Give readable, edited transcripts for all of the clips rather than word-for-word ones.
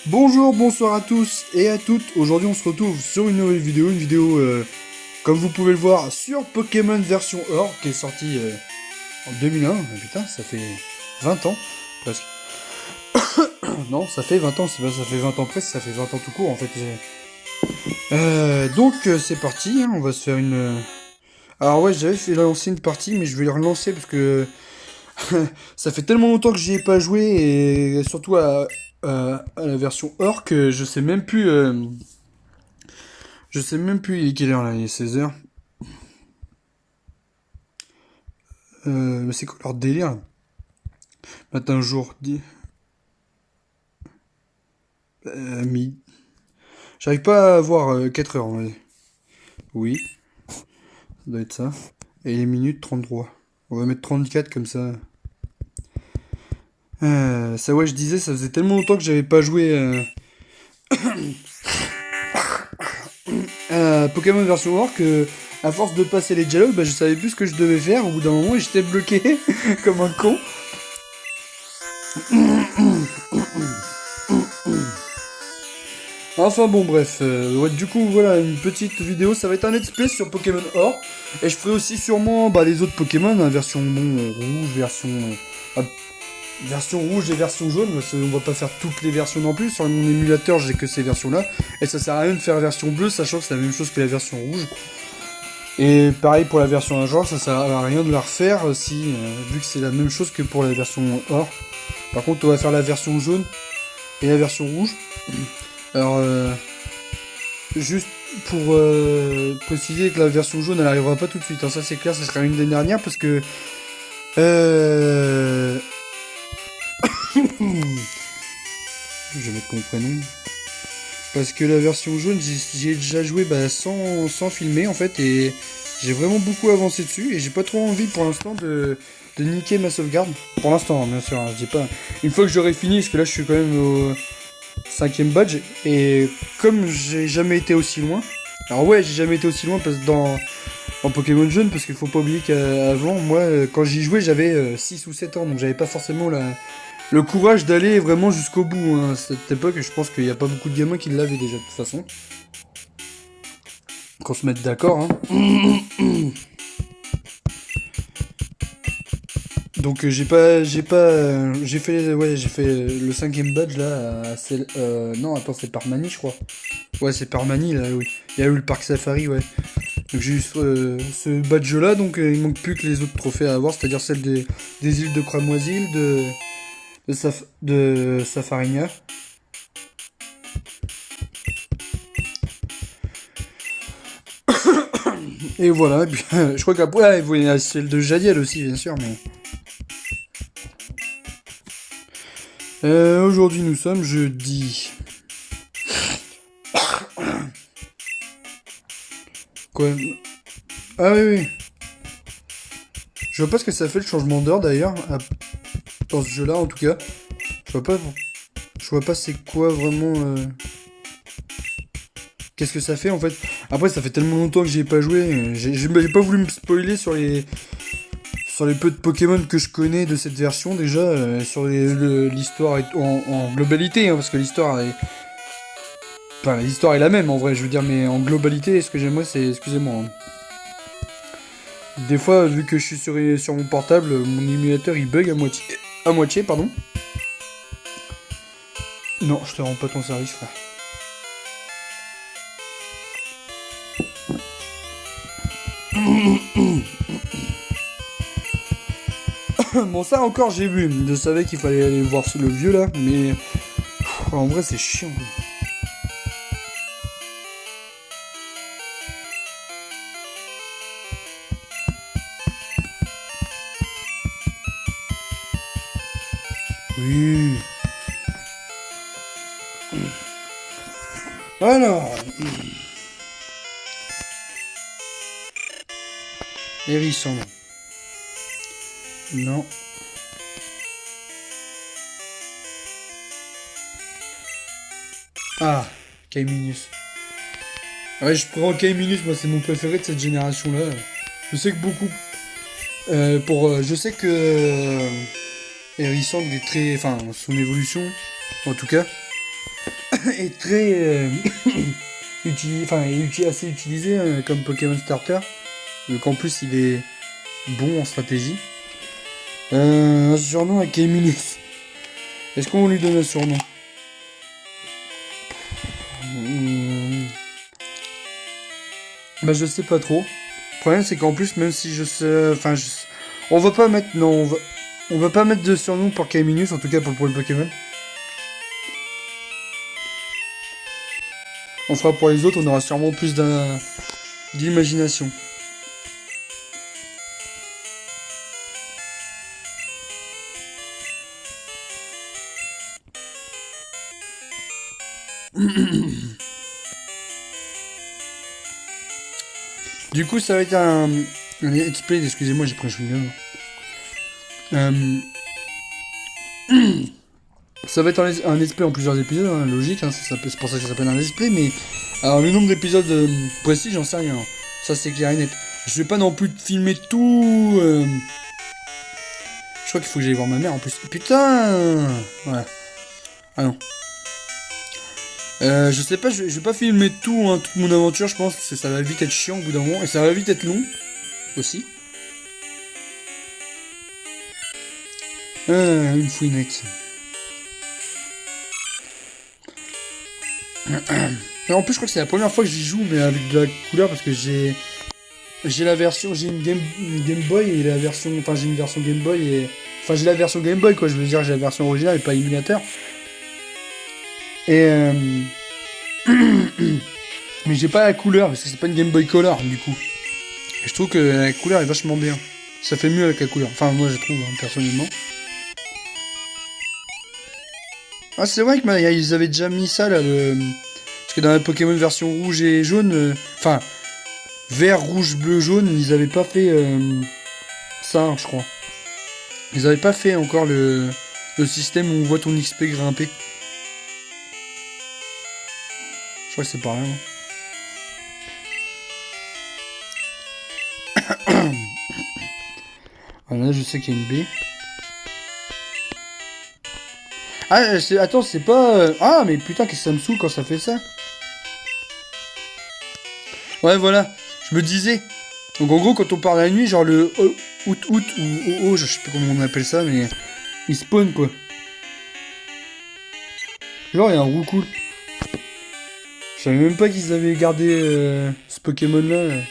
Bonjour, bonsoir à tous et à toutes. Aujourd'hui, on se retrouve sur une nouvelle vidéo, comme vous pouvez le voir, sur Pokémon version Or, qui est sorti en 2001. Ah, putain, ça fait 20 ans, presque. Non, ça fait 20 ans, c'est pas ça fait 20 ans presque, ça fait 20 ans tout court, en fait. C'est parti, hein, on va se faire une... Alors ouais, j'avais fait lancer une partie, mais je vais la relancer parce que ça fait tellement longtemps que j'y ai pas joué, et surtout à la version Or, que je sais même plus il est quelle heure là, il est 16 h. Mais c'est quoi leur délire là? Matin, jour, mi. J'arrive pas à voir 4 heures. Ouais. Oui, ça doit être ça. Et les minutes 33. On va mettre 34 comme ça. Ça ouais, je disais, ça faisait tellement longtemps que j'avais pas joué à Pokémon version Or que à force de passer les dialogues, bah, je savais plus ce que je devais faire au bout d'un moment et j'étais bloqué comme un con. Enfin bon bref, ouais, du coup voilà une petite vidéo, ça va être un let's play sur Pokémon Or, et je ferai aussi sûrement les autres Pokémon, hein, version rouge, version rouge et version jaune, parce qu'on va pas faire toutes les versions non plus, sur mon émulateur j'ai que ces versions là, et ça sert à rien de faire version bleue, sachant que c'est la même chose que la version rouge. Et pareil pour la version un genre, ça sert à rien de la refaire vu que c'est la même chose que pour la version Or. Par contre on va faire la version jaune et la version rouge. Alors juste pour préciser que la version jaune elle arrivera pas tout de suite, hein. Ça c'est clair, ça sera une des dernières parce que je vais mettre mon prénom. Parce que la version jaune j'ai déjà joué sans filmer en fait, et j'ai vraiment beaucoup avancé dessus et j'ai pas trop envie pour l'instant de niquer ma sauvegarde. Pour l'instant, hein, bien sûr, hein, je dis pas. Une fois que j'aurai fini, parce que là je suis quand même au 5ème badge, et comme j'ai jamais été aussi loin. Alors ouais, j'ai jamais été aussi loin en Pokémon Jaune, parce qu'il faut pas oublier qu'avant, moi, quand j'y jouais, j'avais 6 ou 7 ans, donc j'avais pas forcément le courage d'aller vraiment jusqu'au bout, hein. À cette époque, je pense qu'il n'y a pas beaucoup de gamins qui l'avaient déjà, de toute façon. Qu'on se mette d'accord, hein. Donc j'ai fait le 5ème badge là, non attends, c'est par Mani je crois. Ouais, c'est par Mani là, oui. Il y a eu le parc Safari, ouais. Donc j'ai eu ce badge là, donc il manque plus que les autres trophées à avoir, c'est-à-dire celle des îles de Cramoisil, de Safarinia. Et voilà, et puis, je crois qu'après, il y a celle de Jadiel aussi, bien sûr, mais... Aujourd'hui, nous sommes jeudi. Quoi? Ah oui, oui. Je vois pas ce que ça fait le changement d'heure, d'ailleurs, dans ce jeu-là, en tout cas. Je vois pas... Je vois pas c'est quoi, vraiment... Qu'est-ce que ça fait, en fait? Après, ça fait tellement longtemps que j'y ai pas joué. J'ai pas voulu me spoiler sur les peu de Pokémon que je connais de cette version déjà, sur l'histoire en globalité, hein, parce que l'histoire est... Enfin, l'histoire est la même en vrai, je veux dire, mais en globalité, ce que j'aimerais, c'est... Excusez-moi, hein. Des fois, vu que je suis sur mon portable, mon émulateur il bug à moitié. À moitié, pardon. Non, je te rends pas ton service, frère. Bon, ça encore, j'ai vu. Je savais qu'il fallait aller voir le vieux là, mais en vrai, c'est chiant. Oui. Alors. Hérisson. Non. Ah, Kaiminus. Ouais, je prends Kaiminus, moi c'est mon préféré de cette génération-là. Je sais que beaucoup... je sais que... Hérisson, il est très... Enfin, son évolution, en tout cas. est très assez utilisé comme Pokémon Starter. Donc en plus il est bon en stratégie. Un surnom à Kéminus. Est-ce qu'on lui donne un surnom? Bah je sais pas trop. Le problème c'est qu'en plus même si je sais... On va pas mettre... Non, on va pas mettre de surnom pour Kéminus, en tout cas pour le Pokémon. On fera pour les autres, on aura sûrement plus d'imagination. Du coup, ça va être un let's play. Excusez-moi, j'ai pris un chewing-gum. Ça va être un let's play en plusieurs épisodes, hein, logique. Hein, c'est pour ça que ça s'appelle un let's play. Mais alors, le nombre d'épisodes précis, j'en sais rien. Ça, c'est clair et net. Je vais pas non plus filmer tout. Je crois qu'il faut que j'aille voir ma mère en plus. Putain. Voilà. Ah non. Je sais pas, je vais pas filmer tout, hein, toute mon aventure, je pense, que ça va vite être chiant au bout d'un moment, et ça va vite être long, aussi. Une fouinette. Et en plus, je crois que c'est la première fois que j'y joue, mais avec de la couleur, parce que j'ai la version, j'ai une Game Boy, et la version, enfin j'ai une version Game Boy, et... Enfin j'ai la version Game Boy, quoi, je veux dire, j'ai la version originale, et pas émulateur. Et mais j'ai pas la couleur, parce que c'est pas une Game Boy Color, du coup. Et je trouve que la couleur est vachement bien. Ça fait mieux avec la couleur. Enfin, moi, je trouve, hein, personnellement. Ah, c'est vrai qu'ils avaient déjà mis ça, là, parce que dans la Pokémon version rouge et jaune... Enfin, vert, rouge, bleu, jaune, ils avaient pas fait ça, hein, je crois. Ils avaient pas fait encore le système où on voit ton XP grimper. Je crois que c'est pareil. Voilà, je sais qu'il y a une baie. Ah, attends, c'est pas... Ah, mais putain, qu'est-ce que ça me saoule quand ça fait ça? Ouais, voilà. Je me disais... Donc, en gros, quand on part la nuit, genre le out ou oh, je sais plus comment on appelle ça, mais... Il spawn, quoi. Genre, il y a un roucoule. Je savais même pas qu'ils avaient gardé ce Pokémon-là.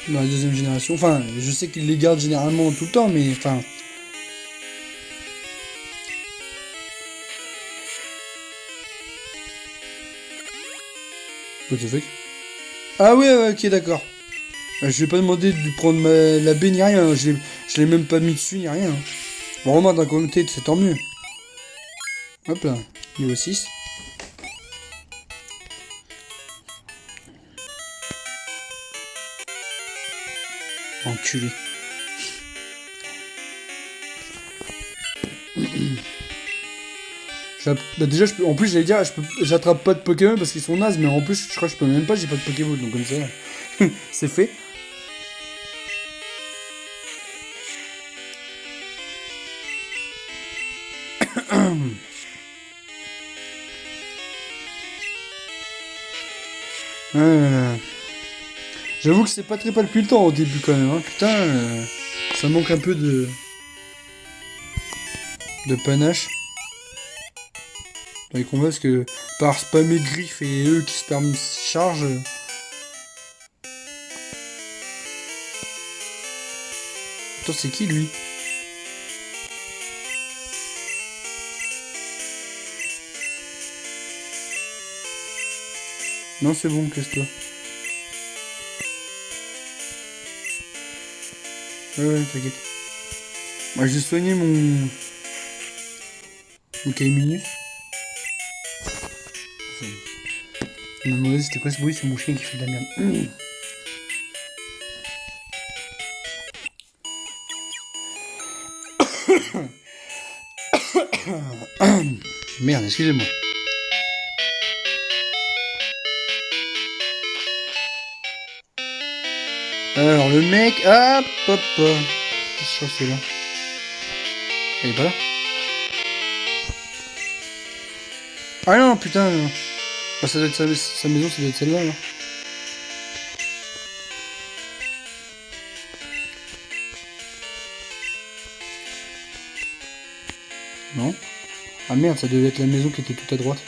Dans la deuxième génération. Enfin, je sais qu'ils les gardent généralement tout le temps, mais enfin... What the fuck? Ah ouais, ouais, ok, d'accord. Je vais pas demander de prendre la baie ni rien. Je l'ai même pas mis dessus ni rien. Bon, vraiment, d'un côté, c'est tant mieux. Hop là, niveau 6. Enculé. Bah déjà, en plus, j'allais dire, j'attrape pas de Pokémon parce qu'ils sont nazes, mais en plus, je crois que je peux même pas, j'ai pas de Pokéball, donc comme ça, c'est fait. J'avoue que c'est pas très palpitant au début quand même, hein. Putain, ça manque un peu de panache dans les combats parce que par spammer griffes et eux qui spamment charge. Attends, c'est qui lui? Non, c'est bon, casse-toi. Ouais, t'inquiète. Moi, j'ai soigné mon Kaiminus. Je me demandais c'était quoi ce bruit, c'est mon chien qui fait de la merde. Merde, excusez-moi. Alors le mec, hop, hop, hop. Je crois que c'est là. Il est pas là. Ah non, putain. Ah, ça doit être sa maison, ça doit être celle-là. Là. Non. Ah merde, ça devait être la maison qui était tout à droite.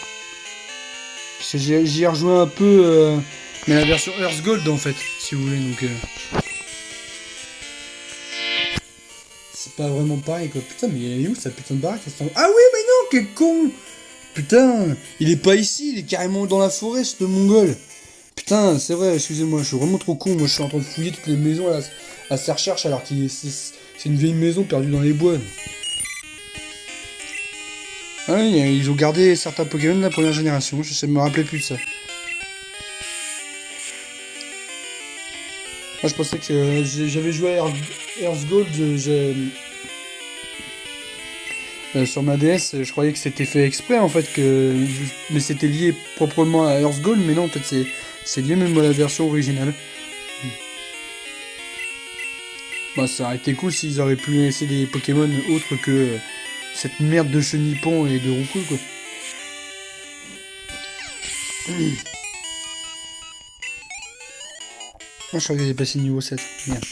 Parce que j'y ai rejoué un peu, mais la version Earth Gold en fait, si vous voulez, donc... c'est pas vraiment pareil quoi. Putain, mais elle est où sa putain de baraque? Ah oui, mais non, quel con! Putain, il est pas ici, il est carrément dans la forêt, ce mongol. Putain, c'est vrai, excusez-moi, je suis vraiment trop con. Moi, je suis en train de fouiller toutes les maisons à sa recherche alors que c'est une vieille maison perdue dans les bois. Ah oui, ils ont gardé certains Pokémon de la première génération, je sais me rappeler plus de ça. Moi, je pensais que j'avais joué à Earth Gold, sur ma DS, je croyais que c'était fait exprès en fait, mais c'était lié proprement à Earth Gold, mais non, en fait c'est lié même à la version originale. Bah, ça aurait été cool s'ils auraient pu laisser des Pokémon autres que cette merde de Chenipan et de Roucoule quoi. Moi je crois que j'ai passé niveau 7. Merde.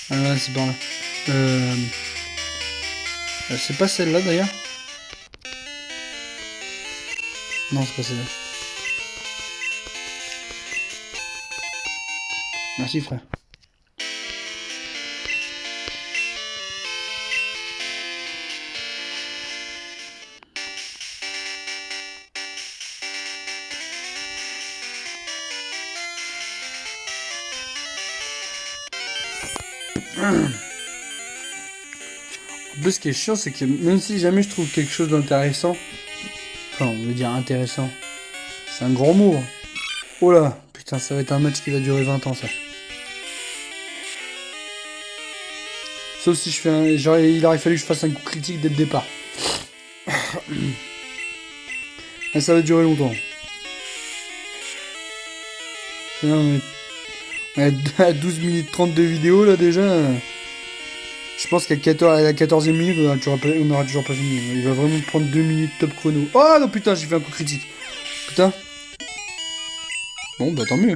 Ah c'est par là. C'est pas celle-là d'ailleurs. Non, c'est pas celle-là. Merci frère. En plus, ce qui est chiant, c'est que même si jamais je trouve quelque chose d'intéressant, enfin, on veut dire intéressant, c'est un grand mot. Oh là, putain, ça va être un match qui va durer 20 ans, ça. Sauf si je fais un... Genre, il aurait fallu que je fasse un coup critique dès le départ. Et ça va durer longtemps. On est à 12 minutes 30 de vidéo, là, déjà. Je pense qu'à la 14e minute, on aura toujours pas fini. Il va vraiment prendre 2 minutes top chrono. Oh non, putain, j'ai fait un coup critique. Putain. Bon, bah tant mieux.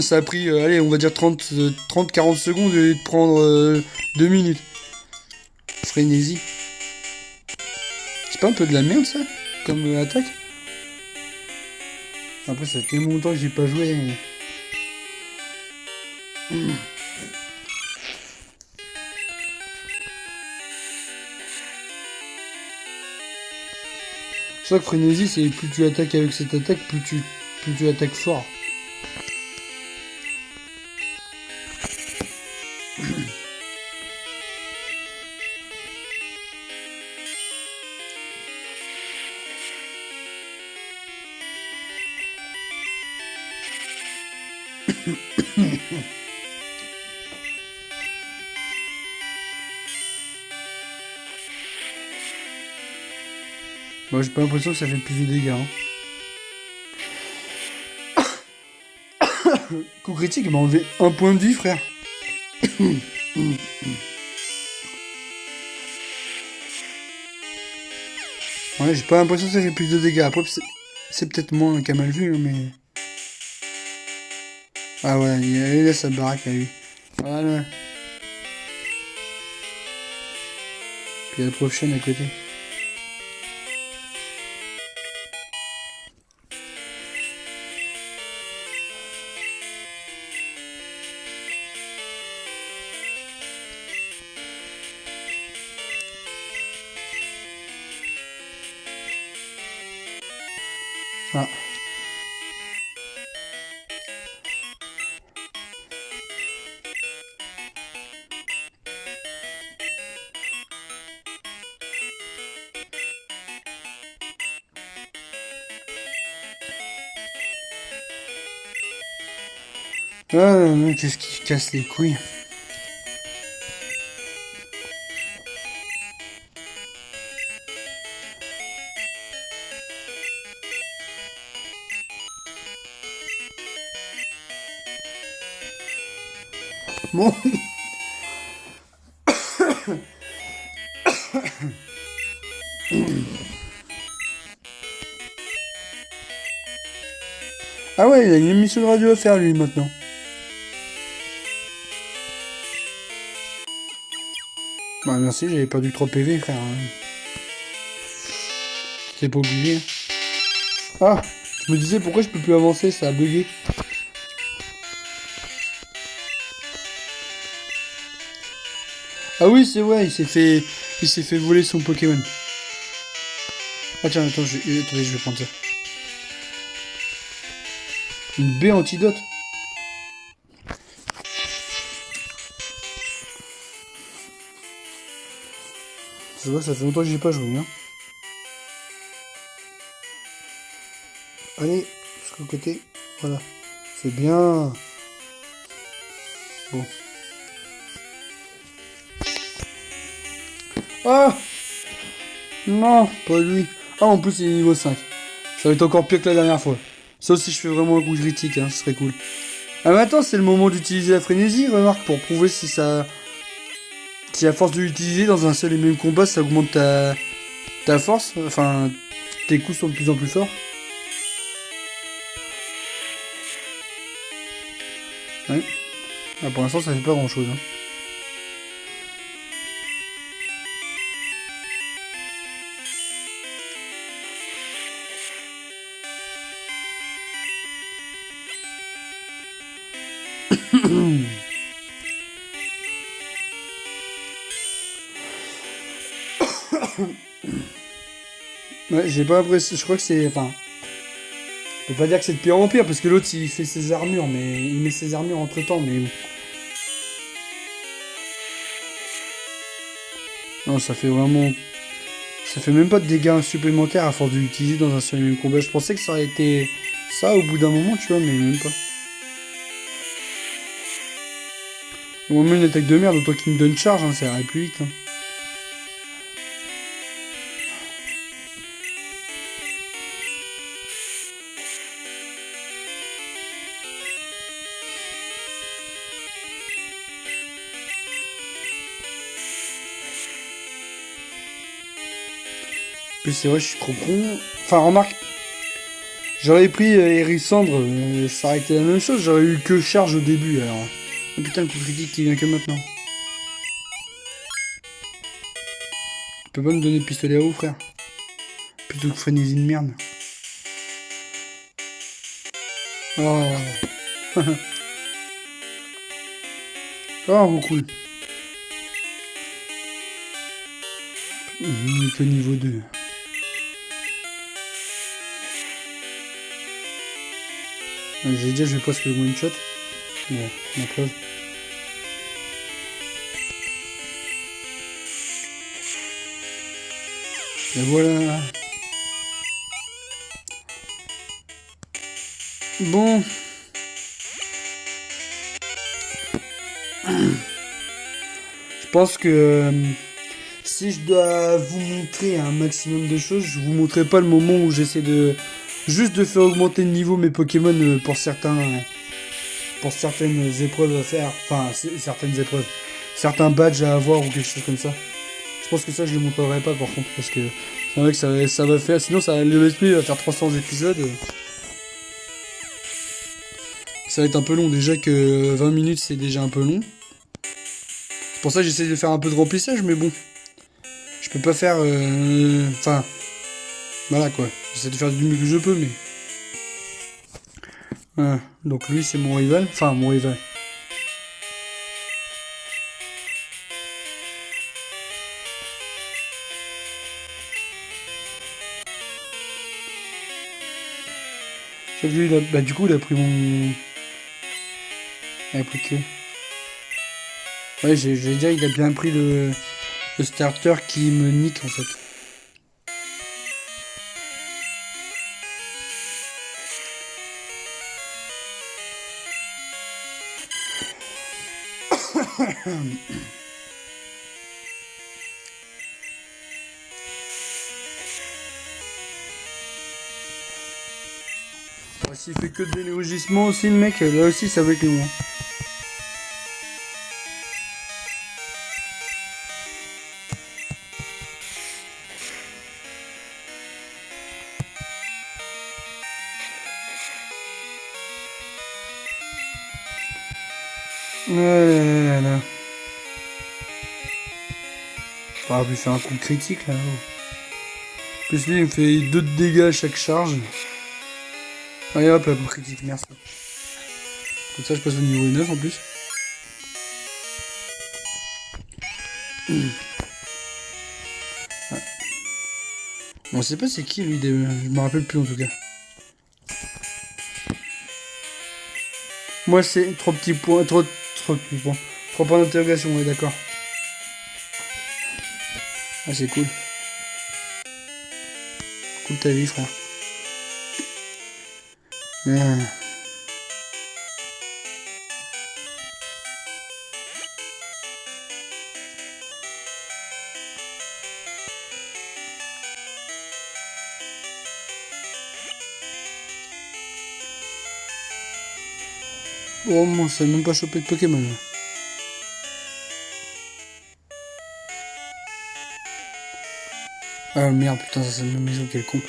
Ça a pris, allez, on va dire 30-40 secondes et de prendre 2 minutes. Frénésie. C'est pas un peu de la merde, ça? Comme attaque? Après, ça fait tellement longtemps que j'ai pas joué. C'est vrai que frénésie, c'est plus tu attaques avec cette attaque, plus tu attaques fort. Moi, j'ai pas l'impression que ça fait plus de dégâts. Hein. Coup critique, il m'a enlevé un point de vie, frère. Ouais, j'ai pas l'impression que ça fait plus de dégâts. Après, c'est peut-être moi qui a mal vu, hein, mais... Ah ouais, il a sa baraque à lui. Voilà. Puis il y a la prochaine à côté. Ah. Ah non, qu'est-ce qui casse les couilles? Bon. Ah ouais, il a une émission de radio à faire lui maintenant. Bah merci, j'avais perdu 3 PV frère. C'était pas obligé. Ah, je me disais pourquoi je peux plus avancer, ça a bugué. Ah oui, c'est vrai, il s'est fait voler son Pokémon. Ah tiens, attends, attendez, je vais prendre ça. Une baie antidote. C'est vrai, ça fait longtemps que j'y ai pas joué, hein. Allez, jusqu'au côté. Voilà. C'est bien. Bon. Ah non, pas lui. Ah, en plus, il est niveau 5. Ça va être encore pire que la dernière fois. Sauf si je fais vraiment un coup critique, hein, ce serait cool. Ah, mais attends, c'est le moment d'utiliser la frénésie, remarque, pour prouver si ça... Si à force de l'utiliser dans un seul et même combat, ça augmente ta force. Enfin, tes coups sont de plus en plus forts. Ouais. Ah, pour l'instant, ça fait pas grand-chose, hein. Ouais, j'ai pas l'impression. Je crois que c'est. Enfin. Je peux pas dire que c'est de pire en pire, parce que l'autre il fait ses armures, mais. Il met ses armures entre temps, mais. Non, ça fait vraiment. Ça fait même pas de dégâts supplémentaires à force de l'utiliser dans un seul et même combat. Je pensais que ça aurait été ça au bout d'un moment, tu vois, mais même pas. Au moment une attaque de merde, autant qu'il me donne charge, hein, ça irait plus vite. Hein. Puis c'est vrai, je suis trop con. Enfin, remarque, j'aurais pris Hérissandre, ça aurait été la même chose, j'aurais eu que charge au début alors. Oh putain, le coup critique qui vient que maintenant. Tu peux pas me donner pistolet à eau, frère? Plutôt que frénésie de merde. Oh. Oh, cool. Que niveau 2. J'ai dit, je vais presque le one shot. Ouais, la preuve. Et voilà. Bon. Je pense que si je dois vous montrer un maximum de choses, je vous montrerai pas le moment où j'essaie de juste de faire augmenter le niveau mes Pokémon pour certaines épreuves à faire, enfin certaines épreuves, certains badges à avoir ou quelque chose comme ça. Je pense que ça je le montrerai pas par contre parce que c'est vrai que ça va faire, sinon le let's play va faire 300 épisodes. Ça va être un peu long, déjà que 20 minutes c'est déjà un peu long. Pour ça j'essaie de faire un peu de remplissage, mais bon. Je peux pas faire... Enfin... voilà quoi. J'essaie de faire du mieux que je peux, mais... Voilà. Donc lui c'est mon rival. Enfin mon rival. J'ai vu, bah du coup il a pris mon... Il a pris que... Ouais, je vais dire, il a bien pris le starter qui me nique en fait. S'il fait que de l'élargissement aussi le mec, là aussi ça va être loin. Là, là. On va lui faire un coup critique là. Plus lui il me fait 2 de dégâts à chaque charge. Allez hop, un coup critique, merci. Comme ça je passe au niveau 9 en plus. Ouais. On sait pas c'est qui lui, je me rappelle plus en tout cas. Moi c'est 3 petits points, 3 petits points. 3 points d'interrogation, on est d'accord. Ah c'est cool. Cool ta vie frère. Oh moi ça n'a même pas chopé de Pokémon là. Ah merde putain ça c'est une maison quel con.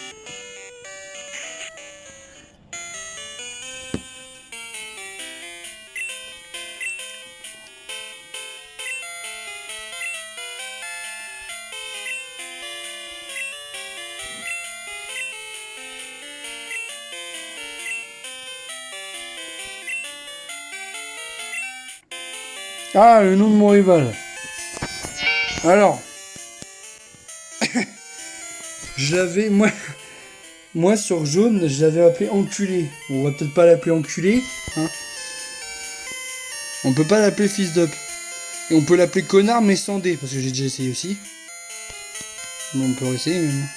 Ah le nom de mon rival. Alors. Je l'avais, moi sur jaune, je l'avais appelé enculé. On va peut-être pas l'appeler enculé, hein. On peut pas l'appeler fils d'up. Et on peut l'appeler connard mais sans D, parce que j'ai déjà essayé aussi. Bon, on peut essayer même.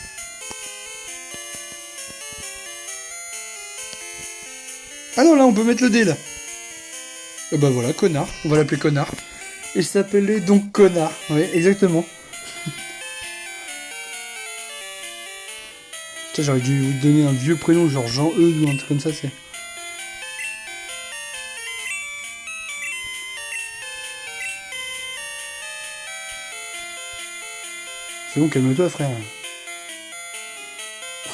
Ah non, là on peut mettre le D là. Et bah voilà, connard. On va l'appeler connard. Il s'appelait donc connard. Oui, exactement. J'aurais dû vous donner un vieux prénom, genre Jean-Eudes ou un truc comme ça, c'est. C'est bon, calme-toi, frère.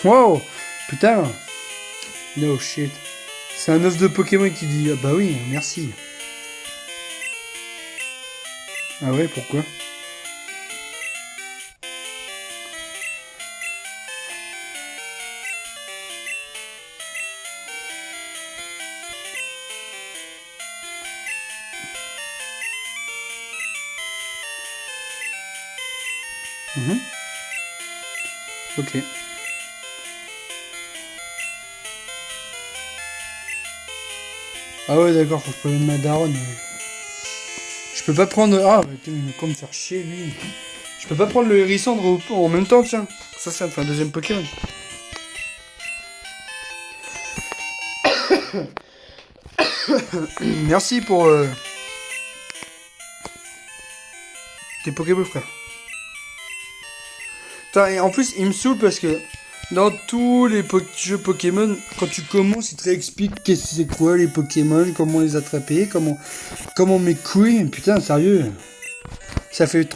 Wow! Putain! No shit. C'est un œuf de Pokémon qui dit ah bah oui, merci. Ah ouais, pourquoi? Ok. Ah ouais d'accord, faut que je prenne ma daronne. Je peux pas prendre... Ah, il me compte me faire chier lui. Je peux pas prendre le Hérissandre en même temps, tiens. Ça me fait un deuxième Pokémon. Merci pour tes Pokéballs, frère. Putain, et en plus, il me saoule parce que dans tous les jeux Pokémon, quand tu commences, ils te réexpliquent qu'est-ce que c'est quoi les Pokémon, comment les attraper, comment mes couilles. Putain, sérieux. Ça fait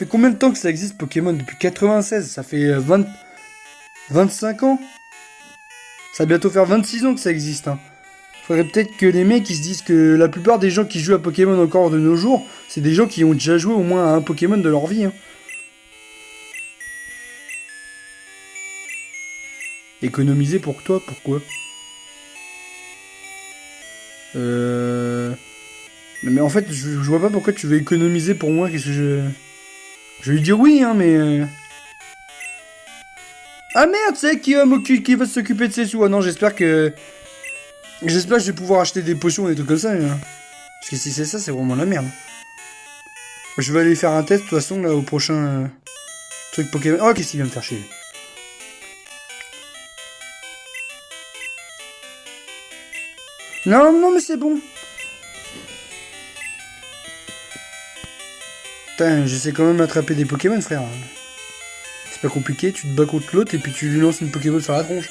combien de temps que ça existe Pokémon? Depuis 96, ça fait 25 ans. Ça va bientôt faire 26 ans que ça existe, hein. Faudrait peut-être que les mecs ils se disent que la plupart des gens qui jouent à Pokémon encore de nos jours, c'est des gens qui ont déjà joué au moins à un Pokémon de leur vie, hein. Économiser pour toi, pourquoi? Mais en fait, je vois pas pourquoi tu veux économiser pour moi, qu'est-ce que je... Je vais lui dire oui, hein, mais... Ah merde, c'est qui va s'occuper de ses sous? Ah non, j'espère que je vais pouvoir acheter des potions et des trucs comme ça, hein. Parce que si c'est ça, c'est vraiment la merde. Je vais aller faire un test, de toute façon, là, au prochain truc Pokémon. Oh, qu'est-ce qu'il vient me faire chier? Non, non, mais c'est bon. Putain, j'essaie quand même d'attraper des Pokémon, frère. C'est pas compliqué, tu te bats contre l'autre et puis tu lui lances une Pokéball sur la tronche.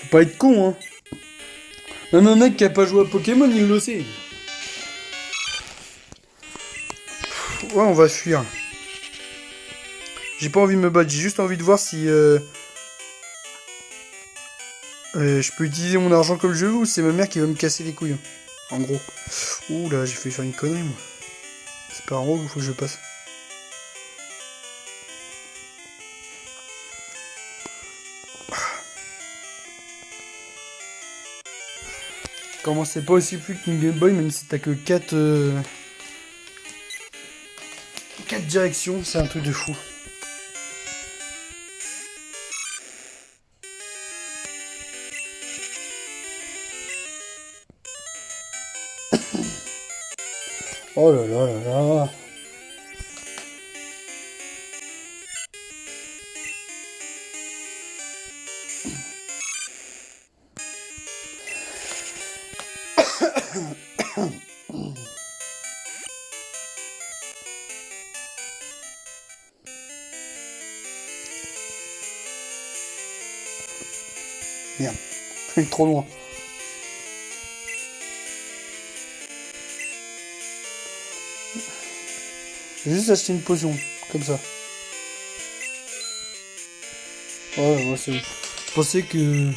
Faut pas être con, hein. Même un mec qui a pas joué à Pokémon, il le sait. Ouais, on va fuir. J'ai pas envie de me battre, j'ai juste envie de voir si... je peux utiliser mon argent comme je veux ou c'est ma mère qui va me casser les couilles. En gros. Ouh là, j'ai fait faire une connerie, moi. C'est pas en haut qu'il faut que je passe. Comment c'est pas aussi plus qu'une Game Boy, même si t'as que 4 directions, c'est un truc de fou. Oh là là là là. Merde, il est trop loin. J'ai juste acheté une potion, comme ça. Ouais, c'est bon. Je pensais que...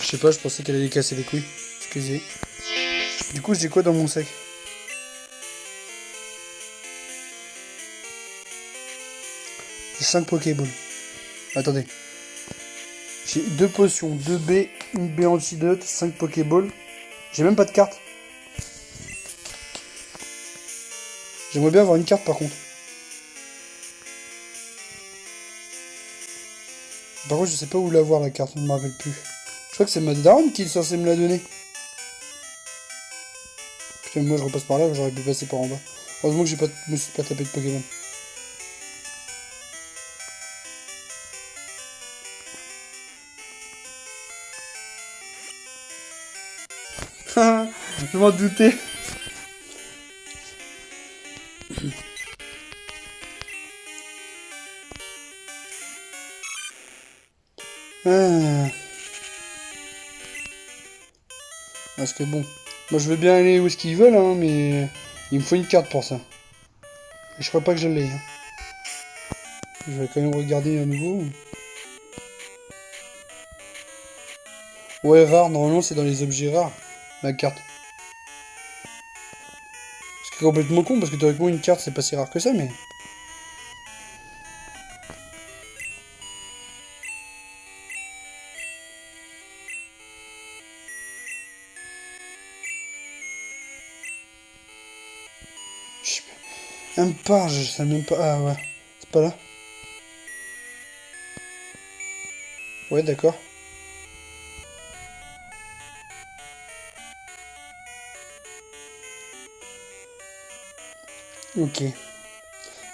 Je sais pas, je pensais qu'elle allait casser les couilles. Excusez. Du coup, j'ai quoi dans mon sac? J'ai 5 Pokéballs. Attendez. J'ai 2 potions, 2 B, une B antidote, 5 Pokéballs. J'ai même pas de carte. J'aimerais bien avoir une carte par contre. Par contre, je sais pas où l'avoir la carte, je ne me rappelle plus. Je crois que c'est ma daronne qui est censée me la donner. Putain, moi je repasse par là, j'aurais pu passer par en bas. Heureusement que me suis pas tapé de Pokémon. Je m'en doutais. Parce que bon, moi je veux bien aller où est-ce qu'ils veulent, hein, mais il me faut une carte pour ça. Et je crois pas que je l'ai. Hein. Je vais quand même regarder à nouveau. Ouais, rare, normalement c'est dans les objets rares, la carte. C'est complètement con parce que théoriquement une carte c'est pas si rare que ça, mais... Même pas, je sais même pas... Ah ouais, c'est pas là. Ouais, d'accord. Ok.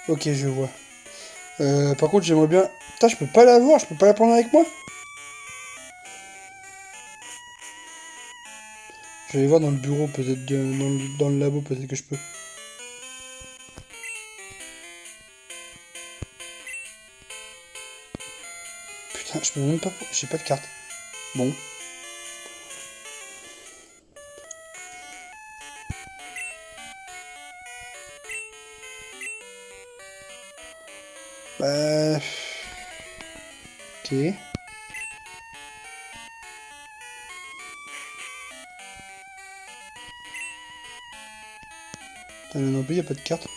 Ok, je vois. Par contre, j'aimerais bien... Putain, je peux pas la voir, je peux pas la prendre avec moi. Je vais aller voir dans le bureau, peut-être, dans le labo, peut-être que je peux. Putain, je peux même pas... J'ai pas de carte. Bon. Bah... Ok. Putain, là non plus, y a pas de carte.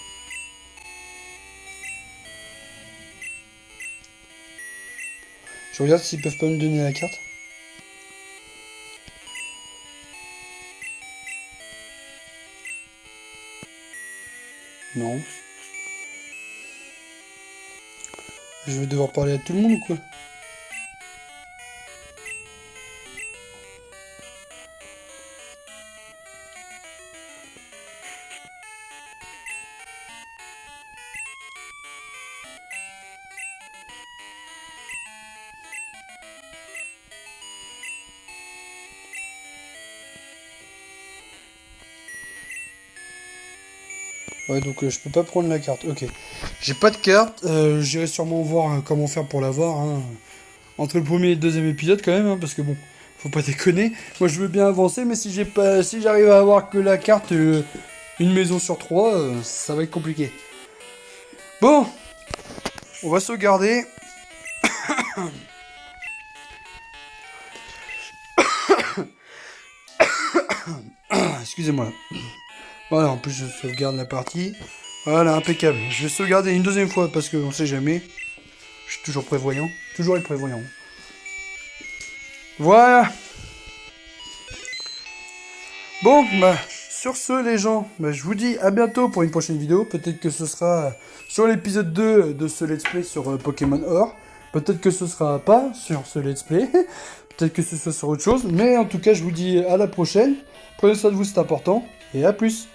Je regarde s'ils peuvent pas me donner la carte. Non. Je vais devoir parler à tout le monde ou quoi? Ouais, donc je peux pas prendre la carte. Ok. J'ai pas de carte. J'irai sûrement voir comment faire pour l'avoir. Hein. Entre le premier et le deuxième épisode quand même, hein, parce que bon, faut pas déconner. Moi, je veux bien avancer, mais si j'ai pas, si j'arrive à avoir que la carte, une maison sur 3, ça va être compliqué. Bon, on va sauvegarder. Excusez-moi. Voilà, en plus je sauvegarde la partie. Voilà, impeccable. Je vais sauvegarder une deuxième fois parce qu'on sait jamais. Je suis toujours prévoyant. Toujours être prévoyant. Voilà. Bon, bah, sur ce, les gens, bah, je vous dis à bientôt pour une prochaine vidéo. Peut-être que ce sera sur l'épisode 2 de ce let's play sur Pokémon Or. Peut-être que ce sera pas sur ce let's play. Peut-être que ce sera sur autre chose. Mais en tout cas, je vous dis à la prochaine. Prenez soin de vous, c'est important. Et à plus.